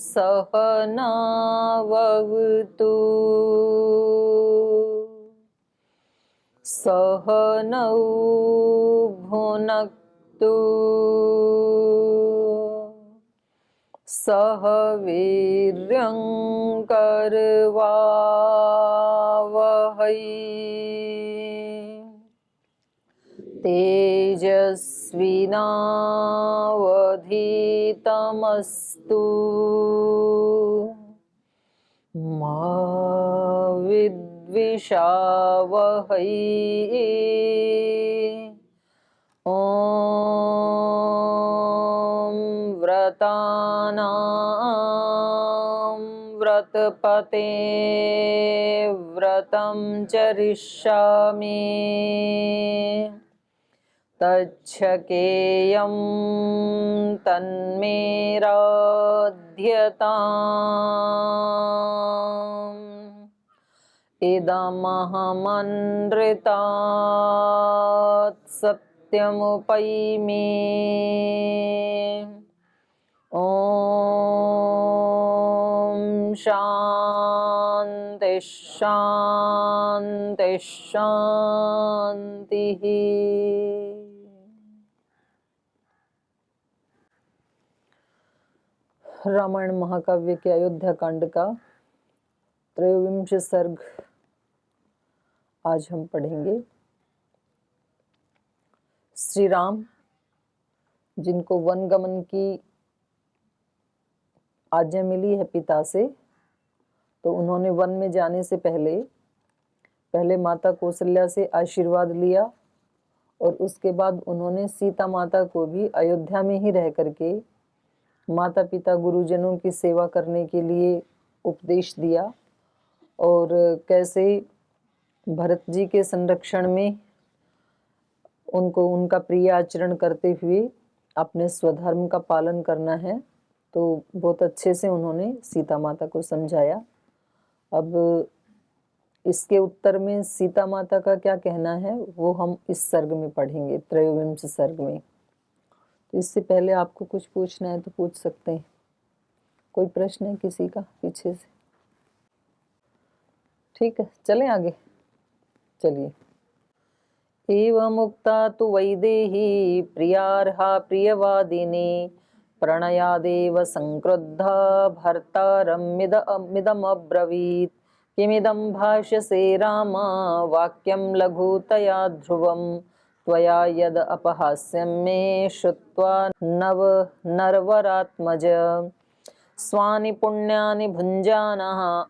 सहनावतु सहनौ भुनक्तु सह वीर्यं करवावहै तेजस्विनावधीतमस्तु मा विद्विषावहै। ॐ व्रतानां व्रतपते व्रतं चरिष्यामि तच्छकेयं तन्मे राध्यताम् इदमहमनृतात् सत्यमुपैमि। ॐ शान्ति शान्ति शान्तिः। रामायण महाकाव्य के अयोध्या कांड का त्रयोविंश सर्ग आज हम पढ़ेंगे। श्री राम जिनको वन गमन की आज्ञा मिली है पिता से, तो उन्होंने वन में जाने से पहले माता कौशल्या से आशीर्वाद लिया और उसके बाद उन्होंने सीता माता को भी अयोध्या में ही रह करके माता पिता गुरुजनों की सेवा करने के लिए उपदेश दिया और कैसे भरत जी के संरक्षण में उनको उनका प्रिय आचरण करते हुए अपने स्वधर्म का पालन करना है। तो बहुत अच्छे से उन्होंने सीता माता को समझाया। अब इसके उत्तर में सीता माता का क्या कहना है वो हम इस सर्ग में पढ़ेंगे, त्रयोविंश सर्ग में। तो इससे पहले आपको कुछ पूछना है तो पूछ सकते हैं। कोई प्रश्न है किसी का पीछे से? ठीक है, चलें आगे। चलिए। एवमुक्ता तु वैदेही प्रियार्हा प्रियवादिनी प्रणयादेव संक्रुद्धा भर्तारमिदमब्रवीत् किमिदं भाष्यसे राम वाक्यं लघुतया ध्रुवं त्वया यद अपहास्यं मे श्रुत्वा नव नरवरात्मज स्वानि पुण्यानि भुञ्जानः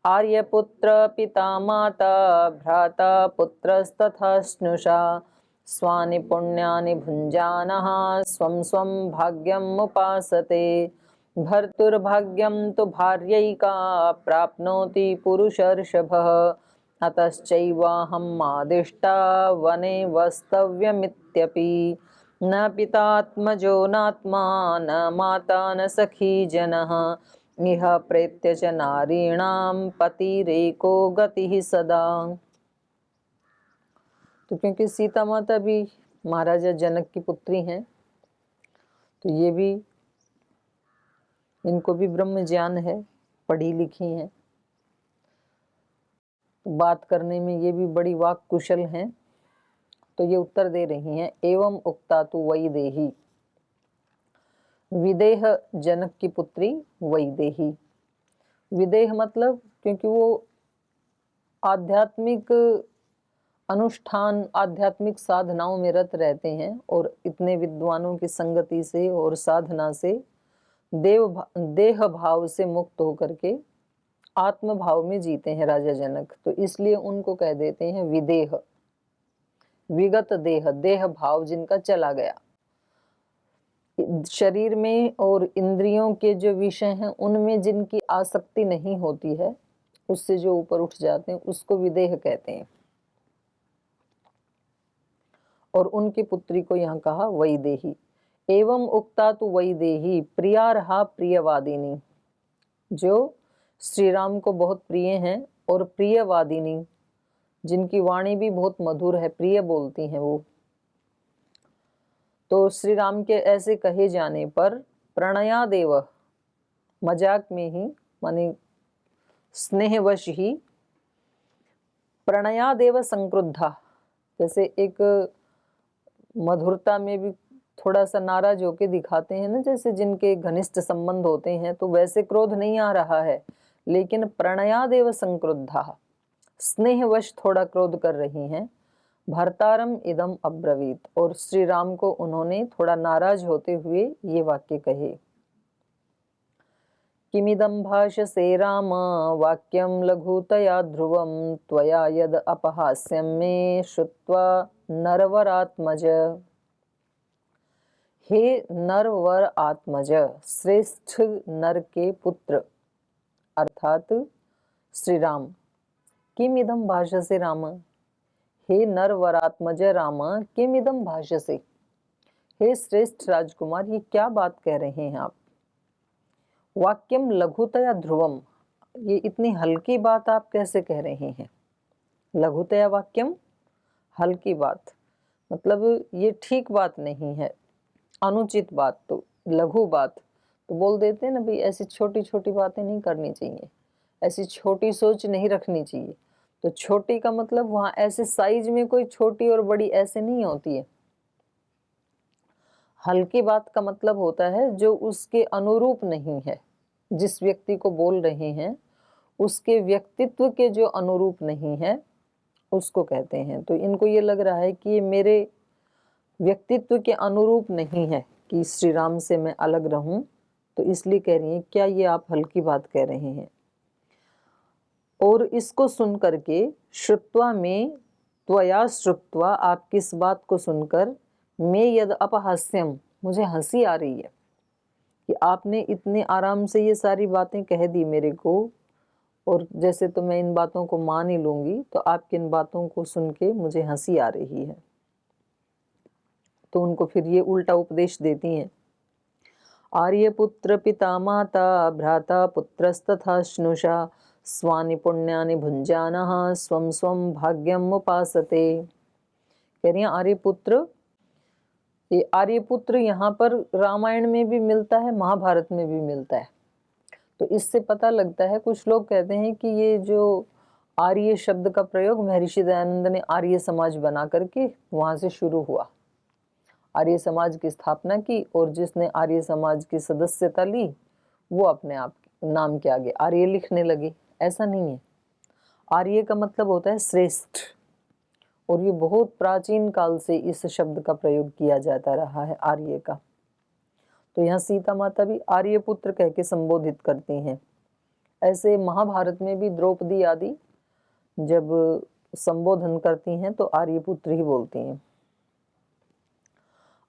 आर्यपुत्र पिता माता भ्राता पुत्रस्तथा स्नुषा स्वानि पुण्यानि भुञ्जानः स्वं स्वं भाग्यम् उपासते भर्तुर्भाग्यं तु भार्यैका प्राप्नोति पुरुषर्षभः अतश्चैवाहम् आदिष्टा वने वस्तव्यमित्यपि न पितात्मजो नात्मा न माता न सखी जनः इह प्रेत्य च नारीणां पतिरेको गतिः सदा। तो क्योंकि सीता माता भी महाराजा जनक की पुत्री हैं, तो ये भी इनको भी ब्रह्म ज्ञान है, पढ़ी लिखी हैं, तो बात करने में ये भी बड़ी वाक कुशल हैं। तो ये उत्तर दे रही हैं। एवं उक्ता तु वैदेही, विदेह जनक की पुत्री वैदेही। विदेह मतलब क्योंकि वो आध्यात्मिक अनुष्ठान आध्यात्मिक साधनाओं में रत रहते हैं और इतने विद्वानों की संगति से और साधना से देह भाव से मुक्त होकर के आत्म भाव में जीते हैं राजा जनक। तो इसलिए उनको कह देते हैं विदेह, विगत देह, देह भाव जिनका चला गया। शरीर में और इंद्रियों के जो विषय हैं उनमें जिनकी आसक्ति नहीं होती है, उससे जो ऊपर उठ जाते हैं उसको विदेह कहते हैं। और उनकी पुत्री को यहाँ कहा वैदेही। एवं उक्ता तु वैदेही प्रियार्हा प्रियवादिनी, जो श्री राम को बहुत प्रिय हैं और प्रियवादिनी, जिनकी वाणी भी बहुत मधुर है, प्रिय बोलती हैं वो। तो श्री राम के ऐसे कहे जाने पर प्रणयादेव, मजाक में ही माने स्नेहवश ही प्रणयादेव संक्रुद्धा, जैसे एक मधुरता में भी थोड़ा सा नाराज होके दिखाते हैं ना, जैसे जिनके घनिष्ठ संबंध होते हैं, तो वैसे क्रोध नहीं आ रहा है, लेकिन प्रणयादेव संक्रुद्धा, स्नेहवश थोड़ा क्रोध कर रही हैं। भर्तारम इदम अब्रवीत, और श्री राम को उन्होंने थोड़ा नाराज होते हुए ये वाक्य कहे। किमिदं भाषसे राम वाक्यं लघुतया ध्रुवं त्वया यद अपहास्यं मे श्रुत्वा नरवरात्मज। हे नरवर आत्मज, श्रेष्ठ नर के पुत्र अर्थात श्री राम। किमिदं भाषसे राम, हे नरवरात्मज राम, किमिदं भाषसे, हे श्रेष्ठ राजकुमार ये क्या बात कह रहे हैं आप। वाक्यम लघुतया ध्रुवम, ये इतनी हल्की बात आप कैसे कह रहे हैं। लघुतया वाक्यम, हल्की बात मतलब ये ठीक बात नहीं है, अनुचित बात, तो लघु बात तो बोल देते हैं ना भाई, ऐसी छोटी छोटी बातें नहीं करनी चाहिए, ऐसी छोटी सोच नहीं रखनी चाहिए। तो छोटी का मतलब वहाँ ऐसे साइज में कोई छोटी और बड़ी ऐसे नहीं होती है। हल्की बात का मतलब होता है जो उसके अनुरूप नहीं है, जिस व्यक्ति को बोल रहे हैं उसके व्यक्तित्व के जो अनुरूप नहीं है उसको कहते हैं। तो इनको ये लग रहा है कि ये मेरे व्यक्तित्व के अनुरूप नहीं है कि श्री राम से मैं अलग रहूं, तो इसलिए कह रही हैं क्या ये आप हल्की बात कह रहे हैं। और इसको सुन करके श्रुत्वा में, त्वया श्रुत्वा, आप किस बात को सुनकर, मैं यद अपहास्यम, मुझे हंसी आ रही है कि आपने इतने आराम से ये सारी बातें कह दी मेरे को, और जैसे तो मैं इन बातों को मान ही लूंगी, तो आपकी इन बातों को सुन के मुझे हंसी आ रही है। तो उनको फिर ये उल्टा उपदेश देती हैं। आर्यपुत्र पिता माता भ्राता पुत्रस्तथा स्नुषा स्वानि पुण्यानि भुंजानः स्वं स्वं भाग्यम उपासते। कह रही हैं आर्यपुत्र, ये आर्यपुत्र यहाँ पर रामायण में भी मिलता है, महाभारत में भी मिलता है। तो इससे पता लगता है, कुछ लोग कहते हैं कि ये जो आर्य शब्द का प्रयोग महर्षि दयानंद ने आर्य समाज बना करके वहां से शुरू हुआ, आर्य समाज की स्थापना की, और जिसने आर्य समाज की सदस्यता ली वो अपने आप नाम के आगे आर्य लिखने लगे। ऐसा नहीं है, आर्य का मतलब होता है श्रेष्ठ, और ये बहुत प्राचीन काल से इस शब्द का प्रयोग किया जाता रहा है आर्य का। तो यहाँ सीता माता भी आर्यपुत्र कह के संबोधित करती हैं। ऐसे महाभारत में भी द्रौपदी आदि जब संबोधन करती हैं तो आर्यपुत्र ही बोलती हैं।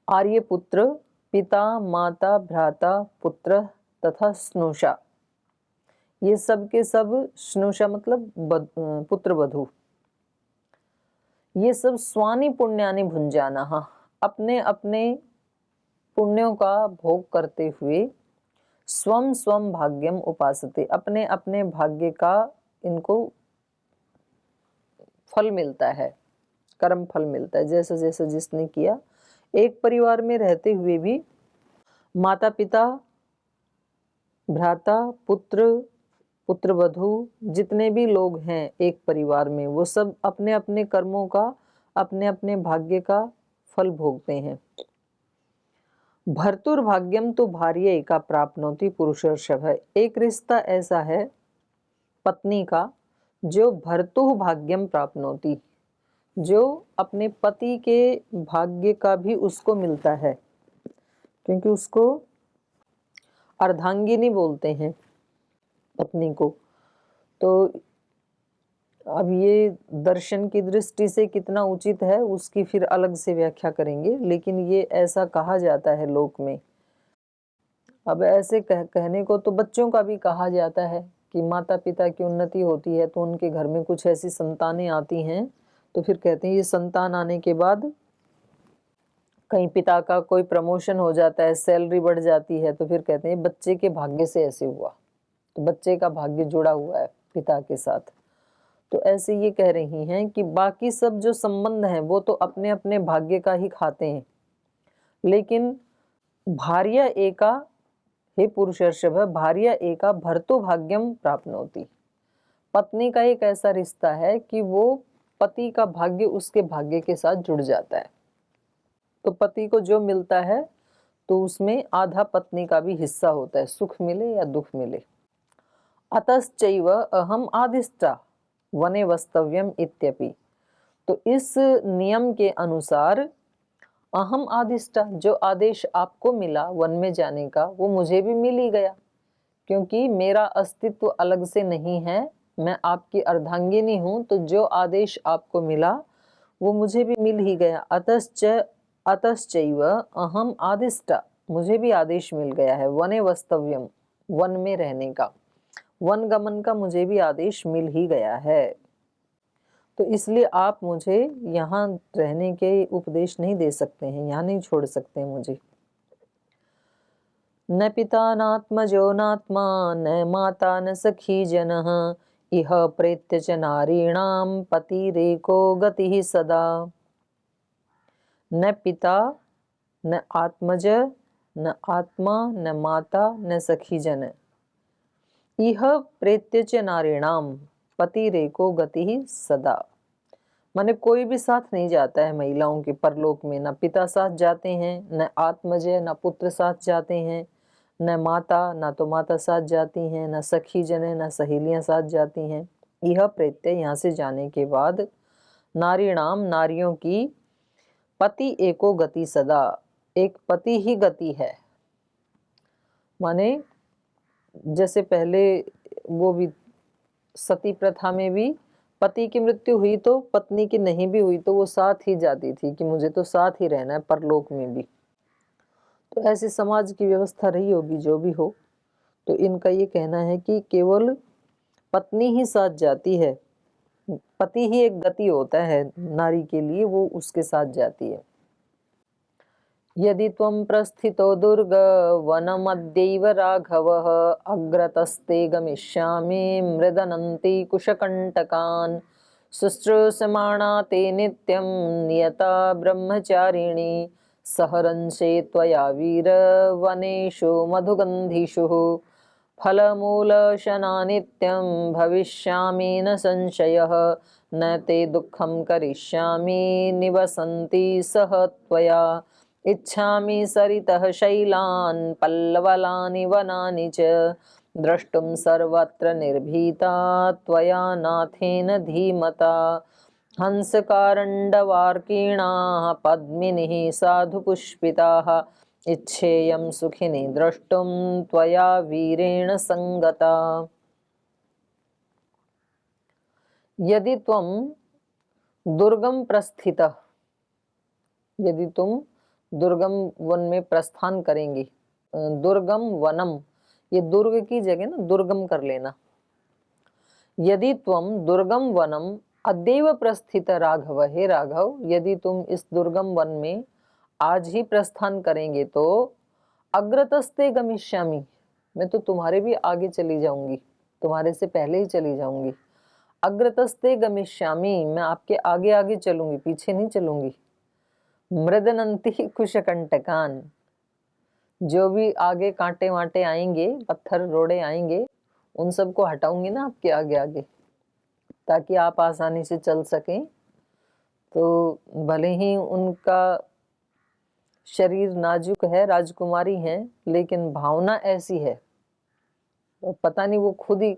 आर्यपुत्र पिता माता भ्राता पुत्र तथा स्नुषा, ये सब के सब, स्नुषा मतलब पुत्र वधू, ये सब स्वानि पुण्यानि भुंजाना, अपने अपने पुण्यों का भोग करते हुए, स्वम स्वम भाग्यम उपासते, अपने अपने भाग्य का इनको फल मिलता है, कर्म फल मिलता है, जैसे जैसे जिसने किया। एक परिवार में रहते हुए भी माता पिता भ्राता पुत्र पुत्रवधू जितने भी लोग हैं एक परिवार में, वो सब अपने अपने कर्मों का, अपने अपने भाग्य का फल भोगते हैं। भर्तुर्भाग्यम तो भार्य एका प्राप्नोति पुरुषर्षभ, एक रिश्ता ऐसा है पत्नी का जो भर्तुः भाग्यम प्राप्नोति, जो अपने पति के भाग्य का भी उसको मिलता है, क्योंकि उसको अर्धांगिनी बोलते हैं पत्नी को। तो अब ये दर्शन की दृष्टि से कितना उचित है उसकी फिर अलग से व्याख्या करेंगे, लेकिन ये ऐसा कहा जाता है लोक में। अब ऐसे कहने को तो बच्चों का भी कहा जाता है कि माता पिता की उन्नति होती है तो उनके घर में कुछ ऐसी संतानें आती हैं, तो फिर कहते हैं ये संतान आने के बाद कहीं पिता का कोई प्रमोशन हो जाता है, सैलरी बढ़ जाती है, तो फिर कहते हैं बच्चे के भाग्य से ऐसे हुआ, तो बच्चे का भाग्य जुड़ा हुआ है पिता के साथ। तो ऐसे ये कह रही हैं कि बाकी सब जो संबंध हैं वो तो अपने अपने भाग्य का ही खाते हैं, लेकिन भार्या एका हे पुरुषर्षभ, भार्या एका भर्तु भाग्यम प्राप्नोति। पत्नी का एक ऐसा रिश्ता है कि वो पति का भाग्य उसके भाग्य के साथ जुड़ जाता है। तो पति को जो मिलता है तो उसमें आधा पत्नी का भी हिस्सा होता है, सुख मिले या दुख मिले। अतश्चैव अहम आदिष्टा वने वस्तव्यम इत्यपि। तो इस नियम के अनुसार अहम आदिष्टा, जो आदेश आपको मिला वन में जाने का, वो मुझे भी मिल ही गया, क्योंकि मेरा अस्तित्व अलग से नहीं है, मैं आपकी अर्धांगिनी हूं। तो जो आदेश आपको मिला वो मुझे भी मिल ही गया। अतश्चैव अहम आदिष्टा, मुझे भी आदेश मिल गया है। वने वस्तव्यम, वन में रहने का, वन गमन का मुझे भी आदेश मिल ही गया है। तो इसलिए आप मुझे यहाँ रहने के उपदेश नहीं दे सकते हैं, यहाँ नहीं छोड़ सकते हैं मुझे। न पिता नात्मजो नात्मा न माता न सखी जनः इह प्रेत्य च नारीणां पतिरेको गतिः सदा। न पिता न आत्मज न आत्मा न माता न सखी जन इह प्रेत्य च नारीणाम पतिरेको गतिः सदा। माने कोई भी साथ नहीं जाता है महिलाओं के परलोक में। न पिता साथ जाते हैं, न आत्मजय न पुत्र साथ जाते हैं, न माता न तो माता साथ जाती हैं, न सखी जने न सहेलियां साथ जाती हैं। यह प्रत्यय यहाँ से जाने के बाद नारीणाम, नारियों की पति एको गति सदा, एक पति ही गति है। माने जैसे पहले वो भी सती प्रथा में भी पति की मृत्यु हुई तो पत्नी की नहीं भी हुई तो वो साथ ही जाती थी कि मुझे तो साथ ही रहना है परलोक में भी। तो ऐसी समाज की व्यवस्था रही होगी जो भी हो। तो इनका ये कहना है कि केवल पत्नी ही साथ जाती है, पति ही एक गति होता है नारी के लिए, वो उसके साथ जाती है। यदि त्वं प्रस्थितो दुर्ग वनमद्यैव राघवः अग्रतस्ते गमिष्यामि मृदनन्ति कुशकण्टकान् शुश्रूषमाणा ते नित्यं नियता ब्रह्मचारिणी सहरंसे त्वया वीर वनेषु मधुगन्धिषु फलमूलशना नित्यं भविष्यामि न संशयः न ते दुःखं करिष्यामि निवसन्ति सह त्वया इच्छामि सरितः शैलान् पल्लवलानि वनानि च द्रष्टुं सर्वत्र निर्भीता त्वया नाथेन धीमता हंसकारण्डवार्किणाः पद्मिनीः साधुपुष्पिताः इच्छेयं सुखिनी द्रष्टुं त्वया वीरेण संगता। यदि त्वं दुर्गम प्रस्थितः, यदि तुम दुर्गम वन में प्रस्थान करेंगे, दुर्गम वनम, ये दुर्ग की जगह ना दुर्गम कर लेना। यदि तुम दुर्गम वनम अद्यैव प्रस्थित राघव, हे राघव यदि तुम इस दुर्गम वन में आज ही प्रस्थान करेंगे तो अग्रतस्ते गमिष्यामि, मैं तो तुम्हारे भी आगे चली जाऊंगी, तुम्हारे से पहले ही चली जाऊंगी। अग्रतस्ते गमिष्यामि, मैं आपके आगे आगे चलूंगी, पीछे नहीं चलूंगी। मृदनंती कुशकंटकान, जो भी आगे कांटे वांटे आएंगे, पत्थर रोड़े आएंगे, उन सबको हटाऊंगी ना आपके आगे आगे, ताकि आप आसानी से चल सकें। तो भले ही उनका शरीर नाजुक है, राजकुमारी हैं, लेकिन भावना ऐसी है, तो पता नहीं वो खुद ही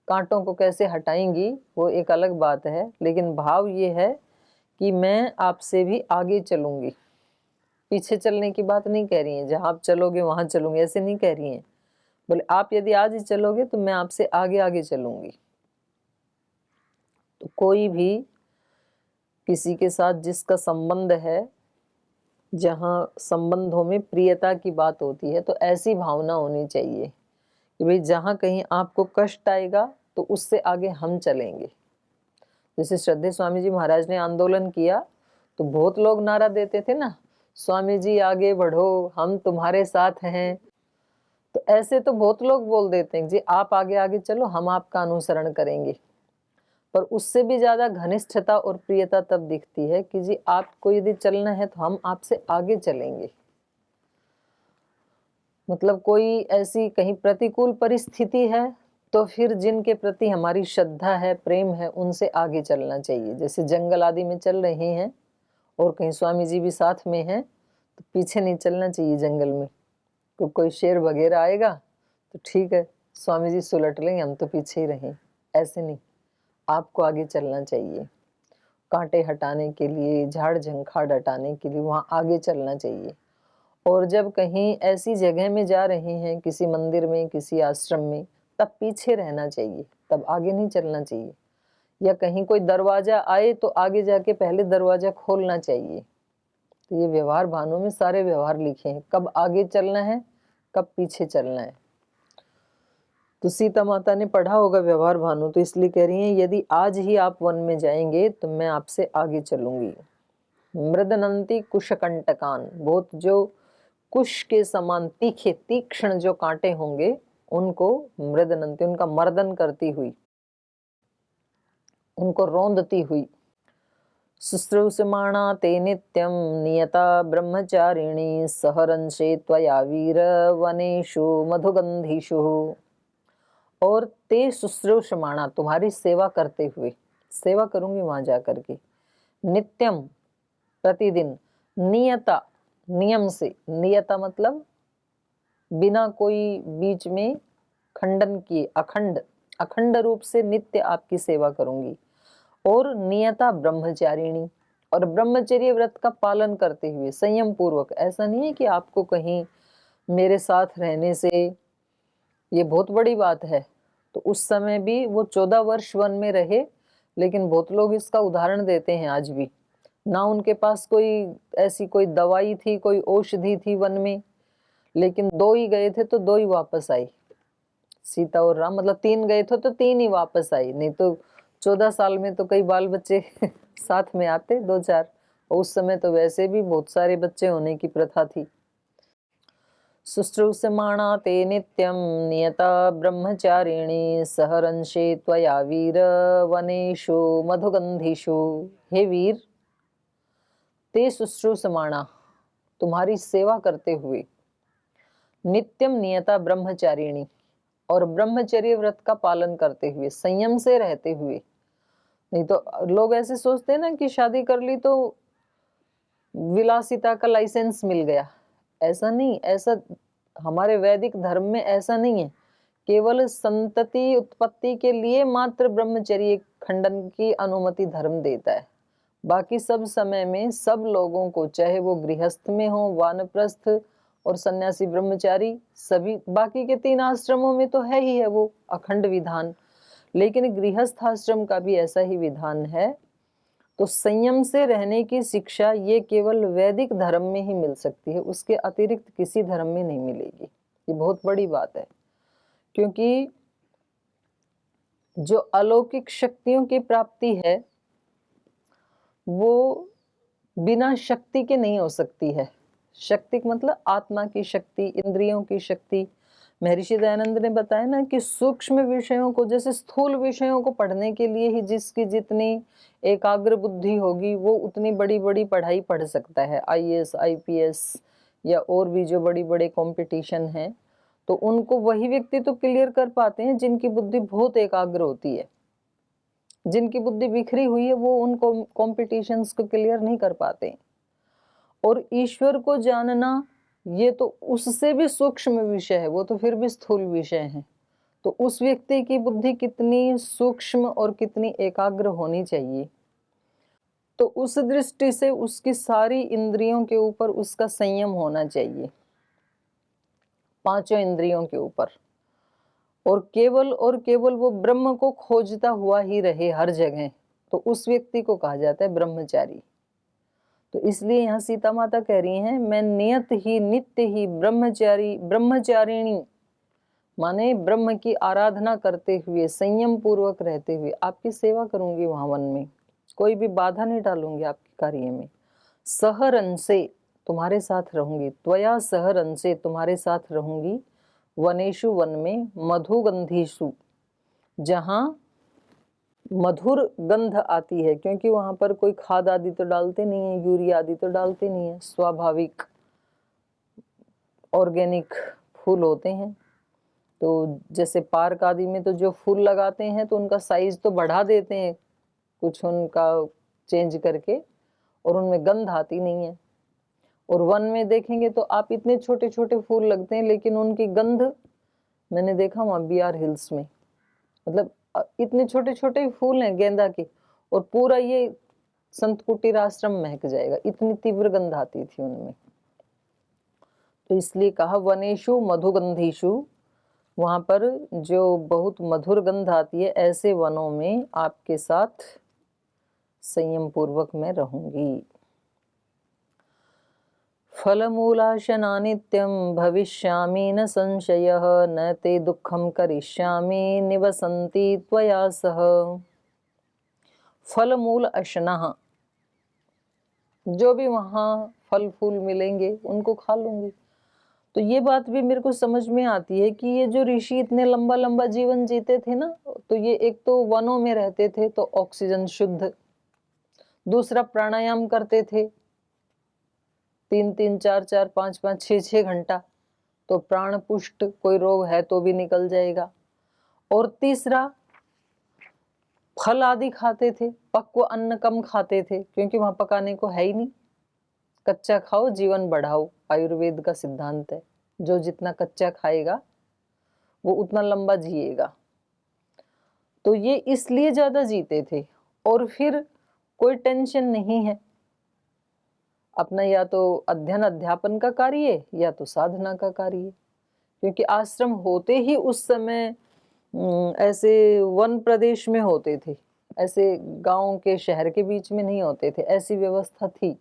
कांटों को कैसे हटाएंगी, वो एक अलग बात है। लेकिन भाव ये है कि मैं आपसे भी आगे चलूंगी, पीछे चलने की बात नहीं कह रही हैं, जहां आप चलोगे वहां चलूंगी ऐसे नहीं कह रही हैं। बोले आप यदि आज ही चलोगे तो मैं आपसे आगे आगे चलूंगी। तो कोई भी किसी के साथ जिसका संबंध है, जहां संबंधों में प्रियता की बात होती है, तो ऐसी भावना होनी चाहिए कि भाई जहां कहीं आपको कष्ट आएगा तो उससे आगे हम चलेंगे। जैसे श्रद्धेय स्वामी जी महाराज ने आंदोलन किया तो बहुत लोग नारा देते थे ना, स्वामी जी आगे बढ़ो, हम तुम्हारे साथ हैं। तो ऐसे तो बहुत लोग बोल देते हैं जी आप आगे आगे चलो, हम आपका अनुसरण करेंगे। पर उससे भी ज्यादा घनिष्ठता और प्रियता तब दिखती है कि जी आपको यदि चलना है तो हम आपसे आगे चलेंगे। मतलब कोई ऐसी कहीं प्रतिकूल परिस्थिति है तो फिर जिनके प्रति हमारी श्रद्धा है, प्रेम है, उनसे आगे चलना चाहिए। जैसे जंगल आदि में चल रहे हैं और कहीं स्वामी जी भी साथ में हैं, तो पीछे नहीं चलना चाहिए जंगल में। तो कोई शेर वगैरह आएगा तो ठीक है, स्वामी जी सुलट लेंगे, हम तो पीछे ही रहें, ऐसे नहीं, आपको आगे चलना चाहिए। कांटे हटाने के लिए, झाड़ झंखाड़ हटाने के लिए वहाँ आगे चलना चाहिए। और जब कहीं ऐसी जगह में जा रहे हैं, किसी मंदिर में, किसी आश्रम में, तब पीछे रहना चाहिए, तब आगे नहीं चलना चाहिए। या कहीं कोई दरवाजा आए तो आगे जाके पहले दरवाजा खोलना चाहिए। तो ये व्यवहार भानों में सारे व्यवहार लिखे हैं, कब आगे चलना है, कब पीछे चलना है। तो सीता माता ने पढ़ा होगा व्यवहार भानु, तो इसलिए कह रही हैं यदि आज ही आप वन में जाएंगे तो मैं आपसे आगे चलूंगी। मृदनंती कुशकंटकान, बहुत जो कुश के समान तीखे तीक्ष्ण जो कांटे होंगे उनको मृदनंती, उनका मर्दन करती हुई, उनको रौंदती हुई। शुश्रूषमाणा ते नित्यं नियता ब्रह्मचारिणी सहरंशे त्वया वीर वनेषु मधुगंधीषु। और ते शुश्रूषमाणा, तुम्हारी सेवा करते हुए, सेवा करूंगी वहां जाकर के, नित्यम प्रतिदिन, नियता नियम से, नियता मतलब बिना कोई बीच में खंडन किए, अखंड, अखंड रूप से नित्य आपकी सेवा करूंगी। और नियता ब्रह्मचारिणी, और ब्रह्मचर्य व्रत का पालन करते हुए संयम पूर्वक। ऐसा नहीं है कि आपको कहीं मेरे साथ रहने से, ये बहुत बड़ी बात है, तो उस समय भी वो 14 वर्ष वन में रहे, लेकिन बहुत लोग इसका उदाहरण देते हैं आज भी, ना उनके पास कोई ऐसी कोई दवाई थी, कोई औषधि थी वन में, लेकिन 2 ही गए थे तो 2 ही वापस आई। सीता और राम, मतलब 3 गए थे तो 3 ही वापस आई, नहीं तो 14 साल में तो कई बाल बच्चे साथ में आते 2-4, और उस समय तो वैसे भी बहुत सारे बच्चे होने की प्रथा थी। शुश्रूषमाणा ते नित्यं नियता ब्रह्मचारिणी सहरंशे त्वया वीर वनेषु मधुगंधीषु। हे वीर, ते शुश्रूषमाणा, तुम्हारी सेवा करते हुए, नित्यम नियता ब्रह्मचारिणी, और ब्रह्मचर्य व्रत का पालन करते हुए, संयम से रहते हुए। नहीं तो लोग ऐसे सोचते हैं ना कि शादी कर ली तो विलासिता का लाइसेंस मिल गया। ऐसा नहीं, ऐसा हमारे वैदिक धर्म में ऐसा नहीं है। केवल संतति उत्पत्ति के लिए मात्र ब्रह्मचर्य खंडन की अनुमति धर्म देता है। बाकी सब समय में सब लोगों को, चाहे वो गृहस्थ में हो, वानप्रस्थ और सन्यासी ब्रह्मचारी, सभी बाकी के 3 आश्रमों में तो है ही है वो अखंड विधान, लेकिन गृहस्थ आश्रम का भी ऐसा ही विधान है। तो संयम से रहने की शिक्षा ये केवल वैदिक धर्म में ही मिल सकती है, उसके अतिरिक्त किसी धर्म में नहीं मिलेगी। ये बहुत बड़ी बात है, क्योंकि जो अलौकिक शक्तियों की प्राप्ति है वो बिना शक्ति के नहीं हो सकती है। शक्ति मतलब आत्मा की शक्ति, इंद्रियों की शक्ति। महर्षि दयानंद ने बताया ना कि सूक्ष्म विषयों को, जैसे स्थूल विषयों को पढ़ने के लिए ही जिसकी जितनी एकाग्र बुद्धि होगी वो उतनी बड़ी बड़ी पढ़ाई पढ़ सकता है, IAS IPS या और भी जो बड़ी बड़े कंपटीशन हैं, तो उनको वही व्यक्ति तो क्लियर कर पाते हैं जिनकी बुद्धि बहुत एकाग्र होती है। जिनकी बुद्धि बिखरी हुई है वो उन कॉम्पिटिशन्स को क्लियर नहीं कर पाते। और ईश्वर को जानना ये तो उससे भी सूक्ष्म विषय है, वो तो फिर भी स्थूल विषय है। तो उस व्यक्ति की बुद्धि कितनी सूक्ष्म और कितनी एकाग्र होनी चाहिए। तो उस दृष्टि से उसकी सारी इंद्रियों के ऊपर उसका संयम होना चाहिए, 5 इंद्रियों के ऊपर, और केवल वो ब्रह्म को खोजता हुआ ही रहे हर जगह, तो उस व्यक्ति को कहा जाता है ब्रह्मचारी। तो इसलिए यहाँ सीता माता कह रही हैं, मैं नियत ही, नित्य ही ब्रह्मचारी, ब्रह्मचारिणी माने ब्रह्म की आराधना करते हुए, संयम पूर्वक रहते हुए आपकी सेवा करूंगी वहां वन में, कोई भी बाधा नहीं डालूंगी आपके कार्य में। सहरन से, तुम्हारे साथ रहूंगी, त्वया सहरन से, तुम्हारे साथ रहूंगी, वनेषु वन में, मधुगंधीषु, जहां मधुर गंध आती है, क्योंकि वहां पर कोई खाद आदि तो डालते नहीं है, यूरिया आदि तो डालते नहीं है, स्वाभाविक ऑर्गेनिक फूल होते हैं, तो जैसे पार्क आदि में तो जो फूल लगाते हैं तो उनका साइज तो बढ़ा देते हैं कुछ उनका चेंज करके, और उनमें गंध आती नहीं है। और वन में देखेंगे तो आप इतने छोटे छोटे फूल लगते हैं, लेकिन उनकी गंध मैंने देखा वहाँ BR हिल्स में, मतलब इतने छोटे छोटे फूल हैं गेंदा के, और पूरा ये संत कुटीर आश्रम महक जाएगा, इतनी तीव्र गंध आती थी उनमें। तो इसलिए कहा वनेषु मधुगंधीषु, वहां पर जो बहुत मधुर गंध आती है, ऐसे वनों में आपके साथ संयम पूर्वक मैं रहूंगी। फलमूलाशना नित्यं भविष्यामि न संशयः, न ते दुःखं करिष्यामि निवसन्ति त्वया सह। फलमूल अशना, जो भी वहां फल फूल मिलेंगे उनको खा लूंगी। तो ये बात भी मेरे को समझ में आती है कि ये जो ऋषि इतने लंबा लंबा जीवन जीते थे ना, तो ये एक तो वनों में रहते थे तो ऑक्सीजन शुद्ध, दूसरा प्राणायाम करते थे 3-3, 4-4, 5-5, 6-6 घंटा, तो प्राण पुष्ट, कोई रोग है तो भी निकल जाएगा। और तीसरा फल आदि खाते थे, पक्व अन्न कम खाते थे क्योंकि वहां पकाने को है ही नहीं। कच्चा खाओ जीवन बढ़ाओ, आयुर्वेद का सिद्धांत है, जो जितना कच्चा खाएगा वो उतना लंबा जिएगा। तो ये इसलिए ज्यादा जीते थे। और फिर कोई टेंशन नहीं है, अपना या तो अध्ययन अध्यापन का कार्य या तो साधना का कार्य, क्योंकि आश्रम होते ही उस समय ऐसे वन प्रदेश में होते थे, ऐसे गांव के शहर के बीच में नहीं होते थे, ऐसी व्यवस्था थी।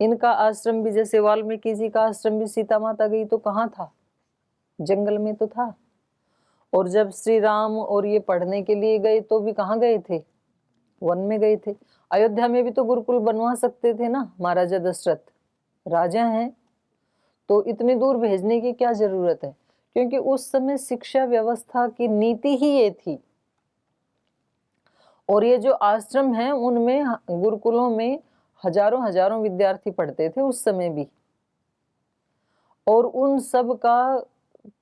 इनका आश्रम भी, जैसे वाल्मीकि जी का आश्रम भी, सीता माता गई तो कहाँ था, जंगल में तो था। और जब श्री राम और ये पढ़ने के लिए गए तो भी कहाँ गए थे, वन में गए थे। अयोध्या में भी तो गुरुकुल बनवा सकते थे ना, महाराजा दशरथ राजा हैं, तो इतनी दूर भेजने की क्या जरूरत है, क्योंकि उस समय शिक्षा व्यवस्था की नीति ही ये थी। और ये जो आश्रम हैं उनमें, गुरुकुलों में हजारों हजारों विद्यार्थी पढ़ते थे उस समय भी, और उन सब का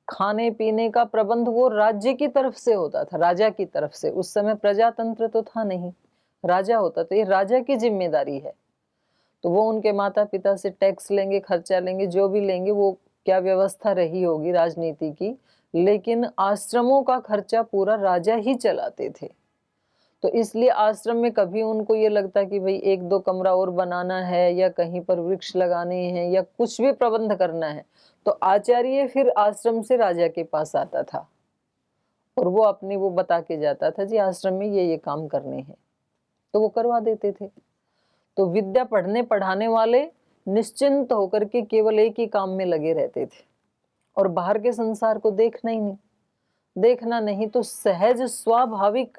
खाने पीने का प्रबंध वो राज्य की तरफ से होता था, राजा की तरफ से। उस समय प्रजातंत्र तो था नहीं, राजा होता, तो ये राजा की जिम्मेदारी है। तो वो उनके माता पिता से टैक्स लेंगे, खर्चा लेंगे, जो भी लेंगे, वो क्या व्यवस्था रही होगी राजनीति की, लेकिन आश्रमों का खर्चा पूरा राजा ही चलाते थे। तो इसलिए आश्रम में कभी उनको ये लगता कि भाई 1-2 कमरा और बनाना है, या कहीं पर वृक्ष लगाने हैं, या कुछ भी प्रबंध करना है, तो आचार्य फिर आश्रम से राजा के पास आता था और वो अपनी वो बता के जाता था, जी आश्रम में ये काम करने हैं, तो वो करवा देते थे। तो विद्या पढ़ने पढ़ाने वाले निश्चिंत होकर के केवल एक ही काम में लगे रहते थे, और बाहर के संसार को देखना नहीं तो सहज स्वाभाविक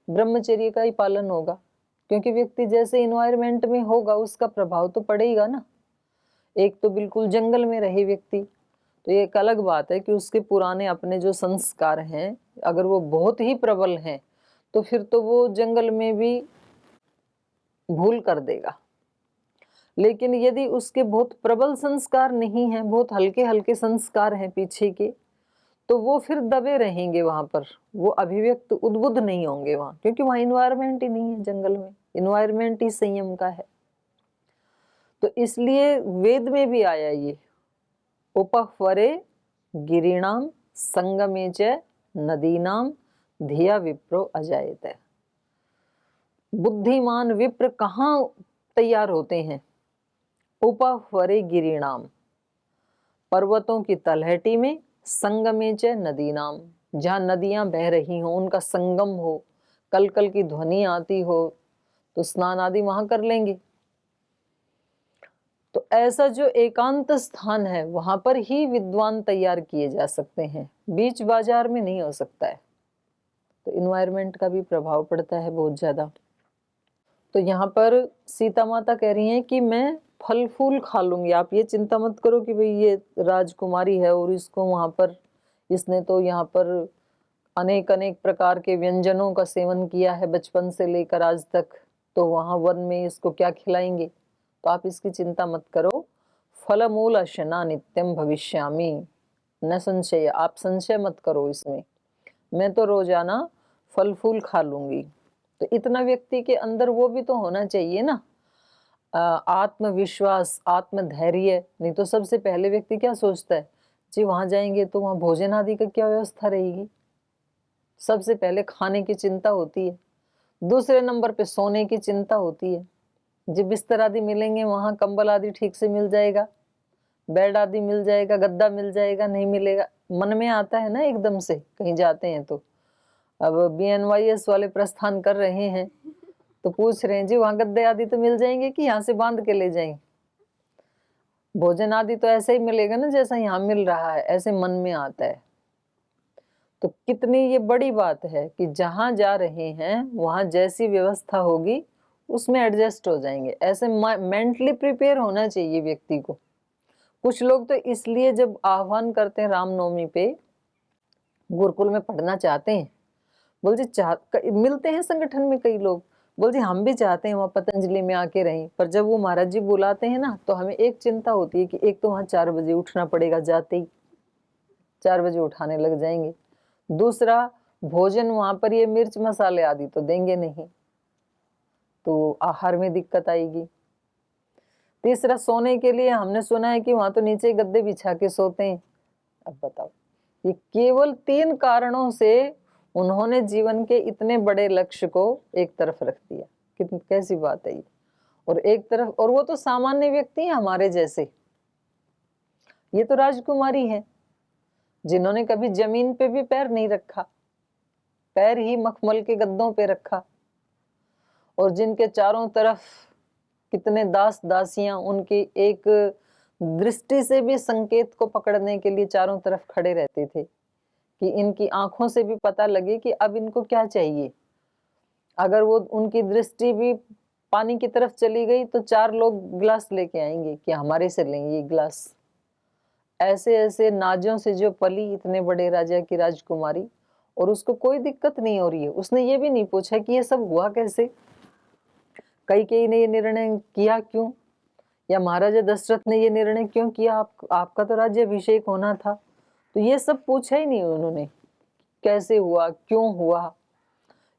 ब्रह्मचर्य का ही पालन होगा, क्योंकि व्यक्ति जैसे इन्वायरमेंट में होगा उसका प्रभाव तो पड़ेगा ना। एक तो बिल्कुल जंगल में रहे व्यक्ति, तो ये एक अलग बात है कि उसके पुराने अपने जो संस्कार हैं, अगर वो बहुत ही प्रबल हैं, तो फिर तो वो जंगल में भी भूल कर देगा। लेकिन यदि उसके बहुत प्रबल संस्कार नहीं हैं, बहुत हल्के हल्के संस्कार हैं पीछे के, तो वो फिर दबे रहेंगे वहां पर, वो अभिव्यक्त उद्बुद्ध नहीं होंगे वहां, क्योंकि वहां इन्वायरमेंट ही नहीं है, जंगल में इन्वायरमेंट ही संयम का है। तो इसलिए वेद में भी आया ये, उपह्वरे गिरिणाम संगमे च नदीनाम धिया विप्रो अजायते। बुद्धिमान विप्र कहाँ तैयार होते हैं, उपह्वरे गिरिणाम, पर्वतों की तलहटी में, संगमे च नदीनाम, जहाँ नदियां बह रही हो, उनका संगम हो, कल कल की ध्वनि आती हो, तो स्नान आदि वहां कर लेंगे। तो ऐसा जो एकांत स्थान है वहां पर ही विद्वान तैयार किए जा सकते हैं, बीच बाजार में नहीं हो सकता है। तो इन्वायरमेंट का भी प्रभाव पड़ता है बहुत ज्यादा। तो यहाँ पर सीता माता कह रही हैं कि मैं फल फूल खा लूंगी, आप ये चिंता मत करो कि भाई ये राजकुमारी है और इसको वहां पर, इसने तो यहाँ पर अनेक अनेक प्रकार के व्यंजनों का सेवन किया है बचपन से लेकर आज तक, तो वहां वन में इसको क्या खिलाएंगे, तो आप इसकी चिंता मत करो। फलमूल अशना नित्यम भविष्यामि, न संशय, आप संशय मत करो इसमें, मैं तो रोजाना फल फूल खा लूंगी। तो इतना व्यक्ति के अंदर वो भी तो होना चाहिए ना, आत्मविश्वास, आत्मधैर्य। नहीं तो सबसे पहले व्यक्ति क्या सोचता है, जी वहां जाएंगे तो वहां भोजन आदि का क्या व्यवस्था रहेगी, सबसे पहले खाने की चिंता होती है, दूसरे नंबर पे सोने की चिंता होती है, जी बिस्तर आदि मिलेंगे वहां, कंबल आदि ठीक से मिल जाएगा, बेड आदि मिल जाएगा, गद्दा मिल जाएगा, नहीं मिलेगा, मन में आता है ना एकदम से कहीं जाते हैं तो। अब BNYS वाले प्रस्थान कर रहे हैं तो पूछ रहे हैं, जी वहां गद्दे आदि तो मिल जाएंगे कि यहाँ से बांध के ले जाएं, भोजन आदि तो ऐसे ही मिलेगा ना जैसा यहाँ मिल रहा है, ऐसे मन में आता है। तो कितनी ये बड़ी बात है कि जहां जा रहे हैं वहां जैसी व्यवस्था होगी उसमें एडजस्ट हो जाएंगे, ऐसे मेंटली प्रिपेयर होना चाहिए व्यक्ति को। कुछ लोग तो इसलिए जब आह्वान करते हैं रामनवमी पे, गुरुकुल में पढ़ना चाहते हैं, बोल जी मिलते हैं संगठन में कई लोग, बोल जी हम भी चाहते हैं वहाँ पतंजलि में आके रहें, पर जब वो महाराज जी बुलाते हैं ना तो हमें एक चिंता होती है कि एक तो वहाँ 4 बजे उठना पड़ेगा, जाते ही 4 बजे उठाने लग जाएंगे, दूसरा भोजन वहां पर ये मिर्च मसाले आदि तो देंगे नहीं, तो आहार में दिक्कत आएगी, तीसरा सोने के लिए हमने सुना है कि वहां तो नीचे गद्दे बिछा के सोते हैं। अब बताओ, ये केवल 3 कारणों से उन्होंने जीवन के इतने बड़े लक्ष्य को एक तरफ रख दिया। कितनी कैसी बात है ये, और एक तरफ, और वो तो सामान्य व्यक्ति हैं हमारे जैसे, ये तो राजकुमारी है जिन्होंने कभी जमीन पे भी पैर नहीं रखा, पैर ही मखमल के गद्दों पे रखा, और जिनके चारों तरफ कितने दास दासियां उनकी एक दृष्टि से भी संकेत को पकड़ने के लिए चारों तरफ खड़े रहते थे कि इनकी आंखों से भी पता लगे कि अब इनको क्या चाहिए। अगर वो उनकी दृष्टि भी पानी की तरफ चली गई तो 4 लोग गिलास लेके आएंगे कि हमारे से लेंगे ये गिलास। ऐसे ऐसे नाजों से जो पली इतने बड़े राजा की राजकुमारी, और उसको कोई दिक्कत नहीं हो रही है, उसने ये भी नहीं पूछा कि ये सब हुआ कैसे, कैकेयी ने ये निर्णय किया क्यों, या महाराजा दशरथ ने ये निर्णय क्यों किया, आपका तो राज्य अभिषेक होना था, तो ये सब पूछा ही नहीं उन्होंने, कैसे हुआ, क्यों हुआ।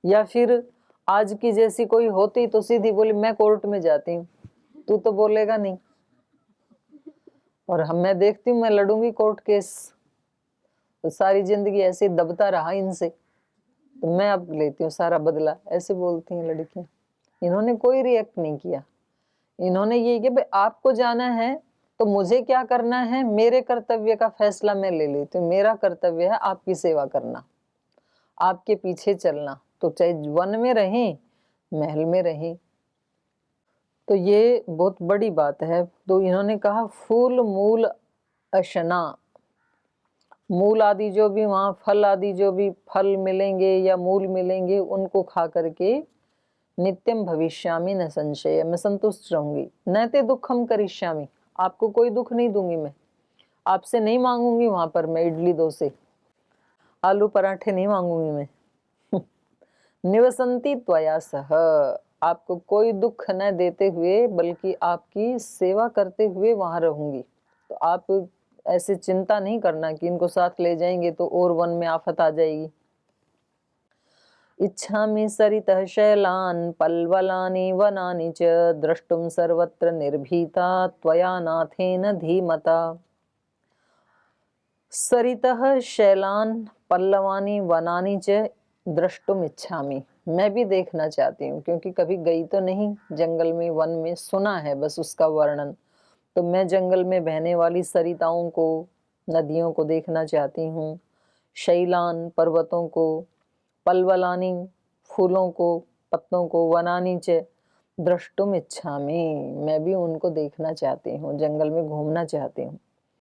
या फिर आज की जैसी कोई होती तो सीधी बोली मैं कोर्ट में जाती हूँ, तू तो बोलेगा नहीं, और मैं देखती हूँ मैं लड़ूंगी कोर्ट केस, तो सारी जिंदगी ऐसे दबता रहा इनसे, तो मैं अब लेती हूँ सारा बदला, ऐसे बोलती हैं लड़कियां। इन्होंने कोई रिएक्ट नहीं किया, इन्होंने ये कि भाई आपको जाना है तो मुझे क्या करना है, मेरे कर्तव्य का फैसला मैं ले लेती हूँ, मेरा कर्तव्य है आपकी सेवा करना, आपके पीछे चलना, तो चाहे वन में रहें महल में रहें। तो ये बहुत बड़ी बात है। तो इन्होंने कहा फूल मूल अशना, मूल आदि जो भी वहाँ फल आदि जो भी फल मिलेंगे या मूल मिलेंगे उनको खा करके नित्यम भविष्यामि न संशय, मैं संतुष्ट रहूंगी, नैते दुखम करिष्यामि, आपको कोई दुख नहीं दूंगी, मैं आपसे नहीं मांगूंगी वहां पर मैं इडली डोसे आलू पराठे नहीं मांगूंगी मैं निवसंती त्वया सह, आपको कोई दुख न देते हुए बल्कि आपकी सेवा करते हुए वहां रहूंगी। तो आप ऐसे चिंता नहीं करना कि इनको साथ ले जाएंगे तो और वन में आफत आ जाएगी। इच्छामि सरितः शैलान् पल्वलानि वनानि च द्रष्टुं सर्वत्र निर्भीता त्वया नाथेन धीमता। सरितः शैलान् पल्लवानि वनानि च द्रष्टुम इच्छामि, मैं भी देखना चाहती हूँ, क्योंकि कभी गई तो नहीं जंगल में, वन में सुना है बस उसका वर्णन, तो मैं जंगल में बहने वाली सरिताओं को, नदियों को देखना चाहती हूँ, शैलान पर्वतों को, पल्वलानी फूलों को, पत्तों को, वनानी च द्रष्टुम इच्छामि, मैं भी उनको देखना चाहती हूँ, जंगल में घूमना चाहती हूँ।